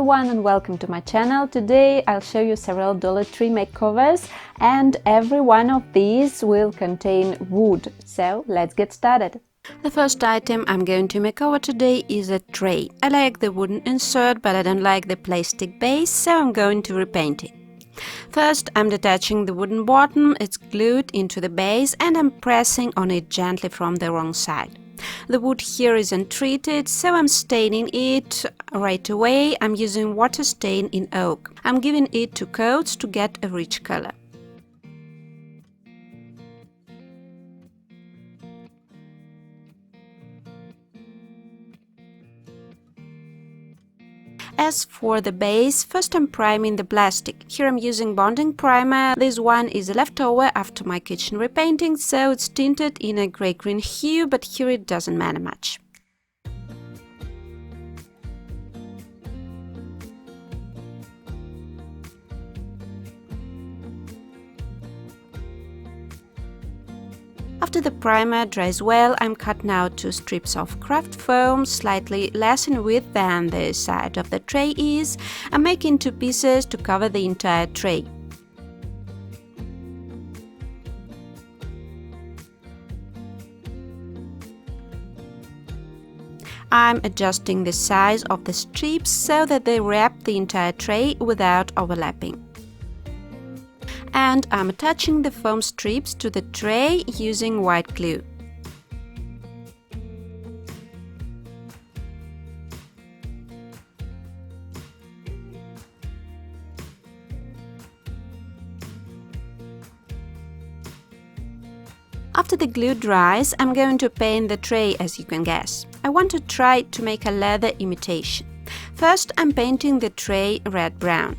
everyone and welcome to my channel. Today I'll show you several Dollar Tree makeovers and every one of these will contain wood. So let's get started. The first item I'm going to make over today is a tray. I like the wooden insert, but I don't like the plastic base, so I'm going to repaint it. First, I'm detaching the wooden bottom. It's glued into the base and I'm pressing on it gently from the wrong side. The wood here is untreated, so I'm staining it right away. I'm using water stain in oak. I'm giving it 2 coats to get a rich color. As for the base, first I'm priming the plastic. Here I'm using bonding primer. This one is a leftover after my kitchen repainting, so it's tinted in a grey-green hue, but here it doesn't matter much. After the primer dries well, I'm cutting out 2 strips of craft foam, slightly less in width than the side of the tray is. I'm making 2 pieces to cover the entire tray. I'm adjusting the size of the strips so that they wrap the entire tray without overlapping. And I'm attaching the foam strips to the tray using white glue. After the glue dries, I'm going to paint the tray, as you can guess. I want to try to make a leather imitation. First, I'm painting the tray red-brown.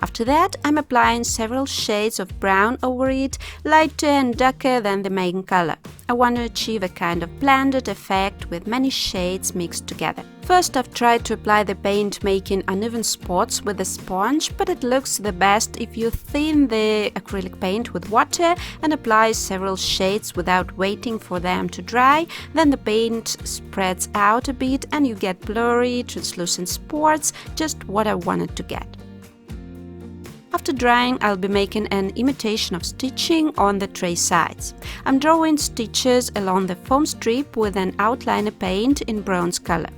After that, I'm applying several shades of brown over it, lighter and darker than the main color. I want to achieve a kind of blended effect with many shades mixed together. First, I've tried to apply the paint making uneven spots with a sponge, but it looks the best if you thin the acrylic paint with water and apply several shades without waiting for them to dry. Then the paint spreads out a bit and you get blurry, translucent spots, just what I wanted to get. After drying, I'll be making an imitation of stitching on the tray sides. I'm drawing stitches along the foam strip with an outliner paint in bronze color.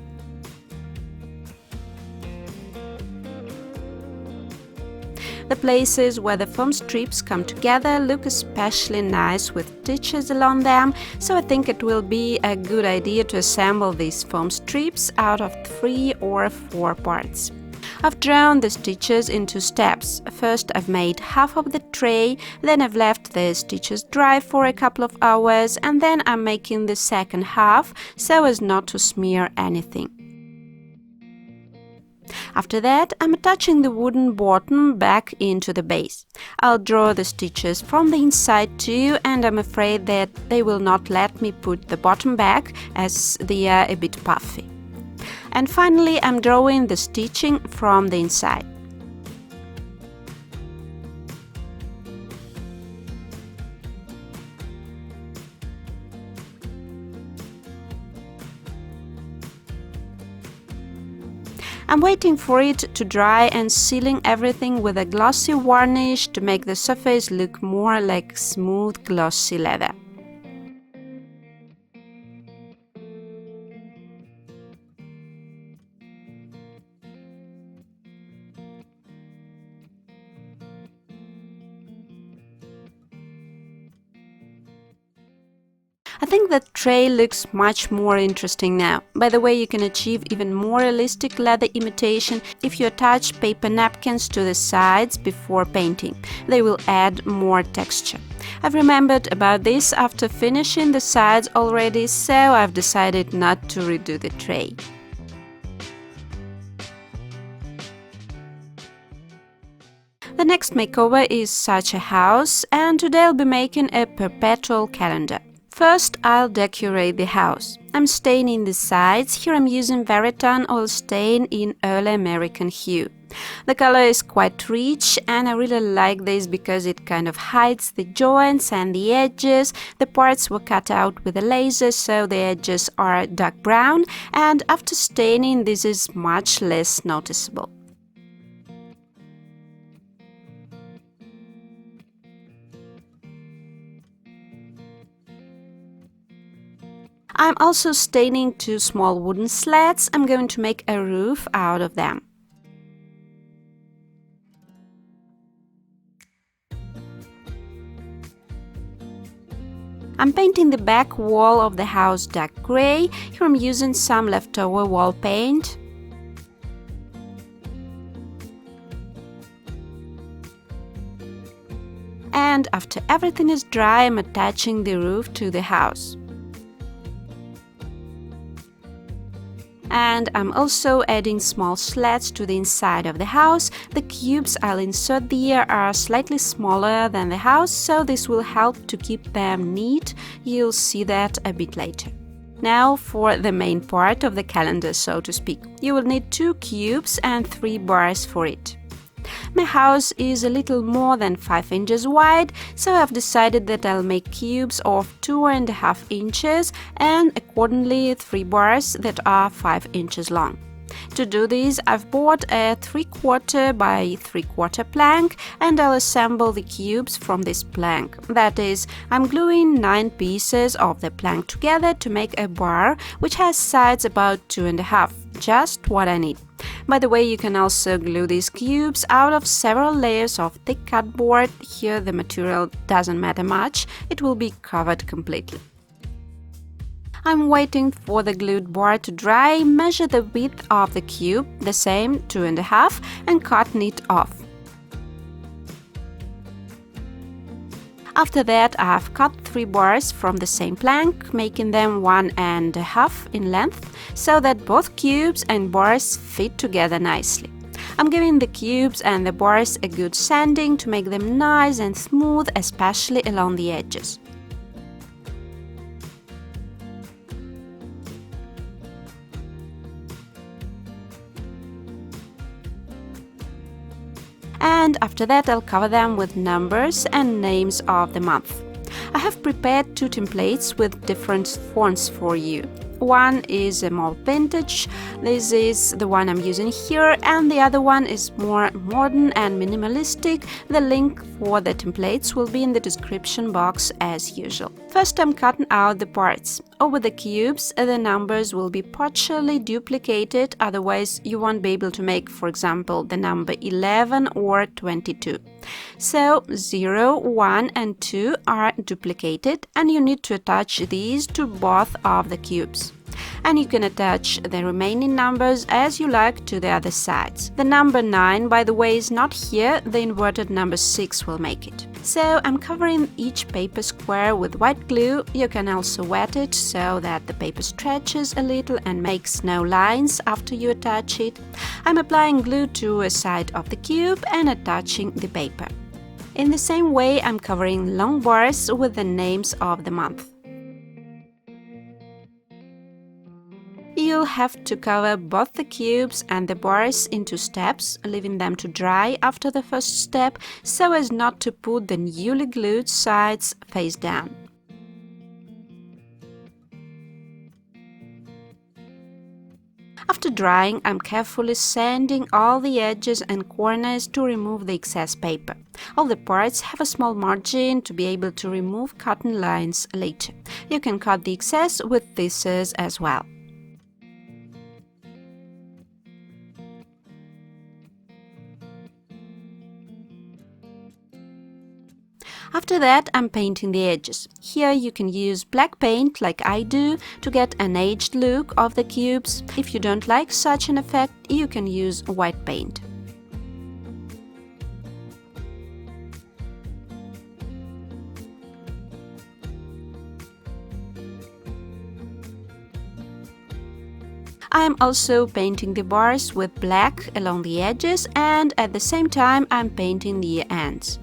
The places where the foam strips come together look especially nice with stitches along them, so I think it will be a good idea to assemble these foam strips out of 3 or 4 parts. I've drawn the stitches in 2 steps. First I've made half of the tray, then I've left the stitches dry for a couple of hours, and then I'm making the second half so as not to smear anything. After that, I'm attaching the wooden bottom back into the base. I'll draw the stitches from the inside too, and I'm afraid that they will not let me put the bottom back as they are a bit puffy. And finally, I'm drawing the stitching from the inside. I'm waiting for it to dry and sealing everything with a glossy varnish to make the surface look more like smooth, glossy leather. I think the tray looks much more interesting now. By the way, you can achieve even more realistic leather imitation if you attach paper napkins to the sides before painting. They will add more texture. I've remembered about this after finishing the sides already, so I've decided not to redo the tray. The next makeover is such a house, and today I'll be making a perpetual calendar. First, I'll decorate the house. I'm staining the sides. Here I'm using Veriton oil stain in early American hue. The color is quite rich and I really like this because it kind of hides the joints and the edges. The parts were cut out with a laser, so the edges are dark brown, and after staining this is much less noticeable. I'm also staining 2 small wooden slats. I'm going to make a roof out of them. I'm painting the back wall of the house dark gray. Here I'm using some leftover wall paint. And after everything is dry, I'm attaching the roof to the house. And I'm also adding small slats to the inside of the house. The cubes I'll insert there are slightly smaller than the house, so this will help to keep them neat. You'll see that a bit later. Now for the main part of the calendar, so to speak. You will need 2 cubes and 3 bars for it. My house is a little more than 5 inches wide, so I've decided that I'll make cubes of 2.5 inches and accordingly 3 bars that are 5 inches long. To do this, I've bought a 3/4 by 3/4 plank and I'll assemble the cubes from this plank. That is, I'm gluing 9 pieces of the plank together to make a bar which has sides about 2.5, just what I need. By the way, you can also glue these cubes out of several layers of thick cardboard. Here the material doesn't matter much, it will be covered completely. I'm waiting for the glued bar to dry, measure the width of the cube, the same 2.5, and cut it off. After that, I've cut 3 bars from the same plank, making them 1.5 in length, so that both cubes and bars fit together nicely. I'm giving the cubes and the bars a good sanding to make them nice and smooth, especially along the edges. And after that I'll cover them with numbers and names of the month. I have prepared 2 templates with different fonts for you. One is a more vintage, this is the one I'm using here, and the other one is more modern and minimalistic. The link for the templates will be in the description box as usual. First I'm cutting out the parts. Over the cubes the numbers will be partially duplicated, otherwise you won't be able to make, for example, the number 11 or 22. So 0, 1 and 2 are duplicated and you need to attach these to both of the cubes. And you can attach the remaining numbers as you like to the other sides. The number 9, by the way, is not here, the inverted number 6 will make it. So I'm covering each paper square with white glue. You can also wet it so that the paper stretches a little and makes no lines after you attach it. I'm applying glue to a side of the cube and attaching the paper. In the same way, I'm covering long bars with the names of the month. You'll have to cover both the cubes and the bars in 2 steps, leaving them to dry after the first step, so as not to put the newly glued sides face down. After drying, I'm carefully sanding all the edges and corners to remove the excess paper. All the parts have a small margin to be able to remove cutting lines later. You can cut the excess with scissors as well. After that, I'm painting the edges. Here you can use black paint like I do to get an aged look of the cubes. If you don't like such an effect, you can use white paint. I am also painting the bars with black along the edges, and at the same time I'm painting the ends.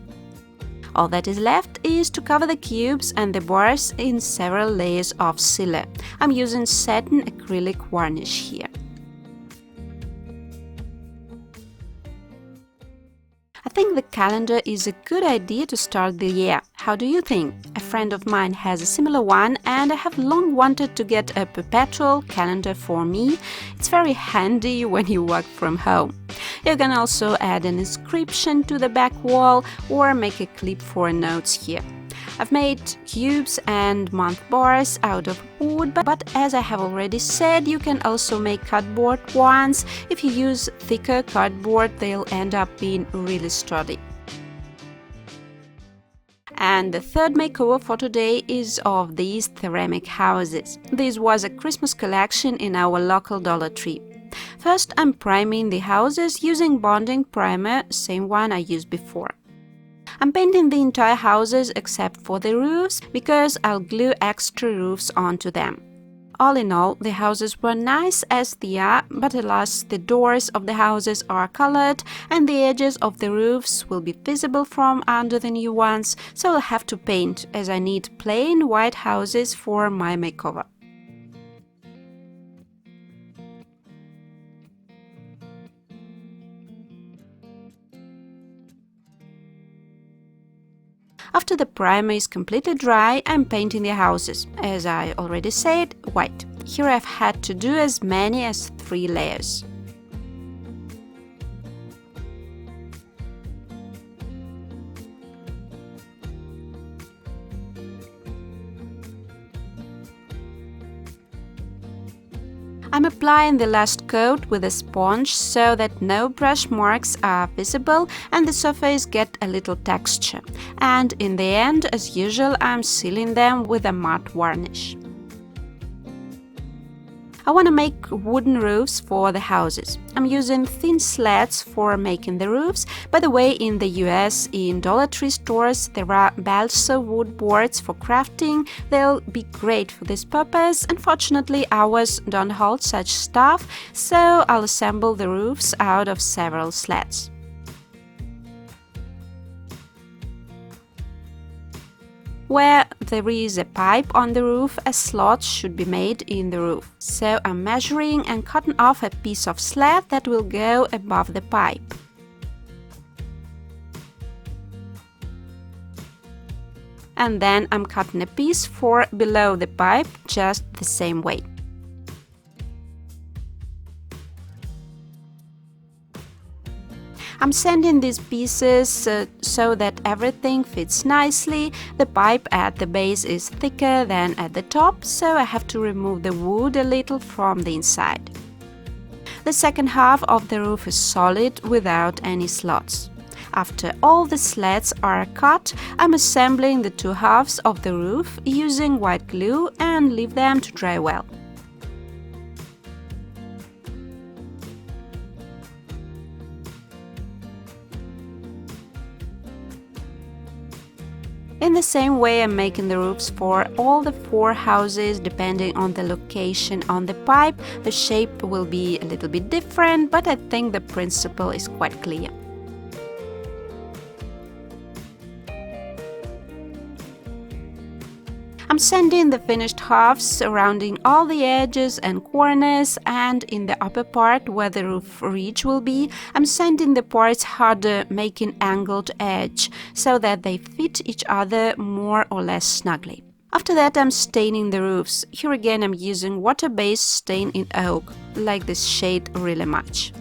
All that is left is to cover the cubes and the bars in several layers of sealer. I'm using satin acrylic varnish here. I think the calendar is a good idea to start the year. How do you think? A friend of mine has a similar one, and I have long wanted to get a Perpetual calendar for me. It's very handy when you work from home. You can also add an inscription to the back wall or make a clip for notes here. I've made cubes and month bars out of wood, but as I have already said, you can also make cardboard ones. If you use thicker cardboard, they'll end up being really sturdy. And the third makeover for today is of these ceramic houses. This was a Christmas collection in our local Dollar Tree. First, I'm priming the houses using bonding primer, same one I used before. I'm painting the entire houses except for the roofs because I'll glue extra roofs onto them. All in all, the houses were nice as they are, but alas, the doors of the houses are colored and the edges of the roofs will be visible from under the new ones, so I'll have to paint as I need plain white houses for my makeover. After the primer is completely dry, I'm painting the houses, as I already said, white. Here I've had to do as many as 3 layers. I'm applying the last coat with a sponge so that no brush marks are visible and the surface get a little texture. And in the end, as usual, I'm sealing them with a matte varnish. I want to make wooden roofs for the houses. I'm using thin slats for making the roofs. By the way, in the US, in Dollar Tree stores, there are balsa wood boards for crafting. They'll be great for this purpose. Unfortunately, ours don't hold such stuff, so I'll assemble the roofs out of several slats. Where there is a pipe on the roof, a slot should be made in the roof. So I'm measuring and cutting off a piece of slat that will go above the pipe. And then I'm cutting a piece for below the pipe, just the same way. I'm sanding these pieces so that everything fits nicely. The pipe at the base is thicker than at the top, so I have to remove the wood a little from the inside. The second half of the roof is solid without any slots. After all the slats are cut, I'm assembling the 2 halves of the roof using white glue and leave them to dry well. In the same way, I'm making the roofs for all the 4 houses. Depending on the location on the pipe, the shape will be a little bit different, but I think the principle is quite clear. I'm sanding the finished halves, surrounding all the edges and corners, and in the upper part where the roof ridge will be, I'm sanding the parts harder, making angled edge, so that they fit each other more or less snugly. After that, I'm staining the roofs. Here again I'm using water-based stain in oak, like this shade really much.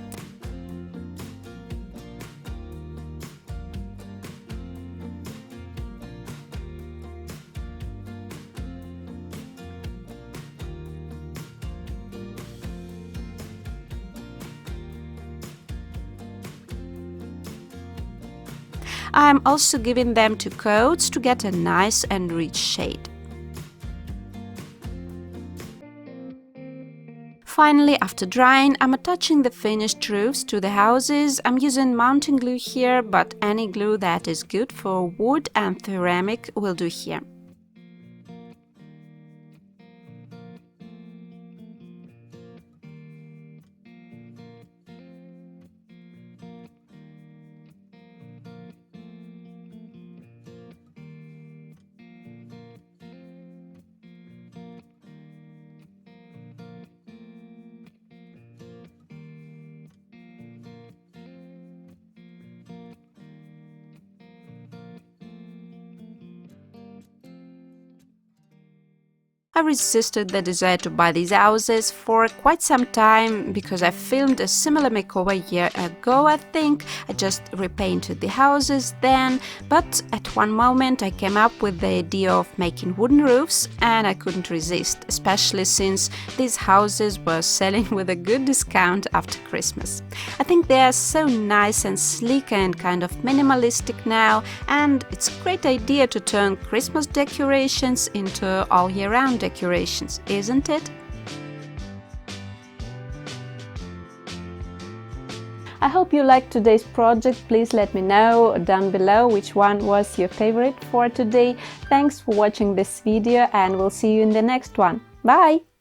I'm also giving them 2 coats to get a nice and rich shade. Finally, after drying, I'm attaching the finished roofs to the houses. I'm using mounting glue here, but any glue that is good for wood and ceramic will do here. I resisted the desire to buy these houses for quite some time because I filmed a similar makeover a year ago, I think. I just repainted the houses then, but at one moment I came up with the idea of making wooden roofs and I couldn't resist, especially since these houses were selling with a good discount after Christmas. I think they are so nice and sleek and kind of minimalistic now, and it's a great idea to turn Christmas decorations into all year round decorations, isn't it? I hope you liked today's project. Please let me know down below which one was your favorite for today. Thanks for watching this video and we'll see you in the next one. Bye!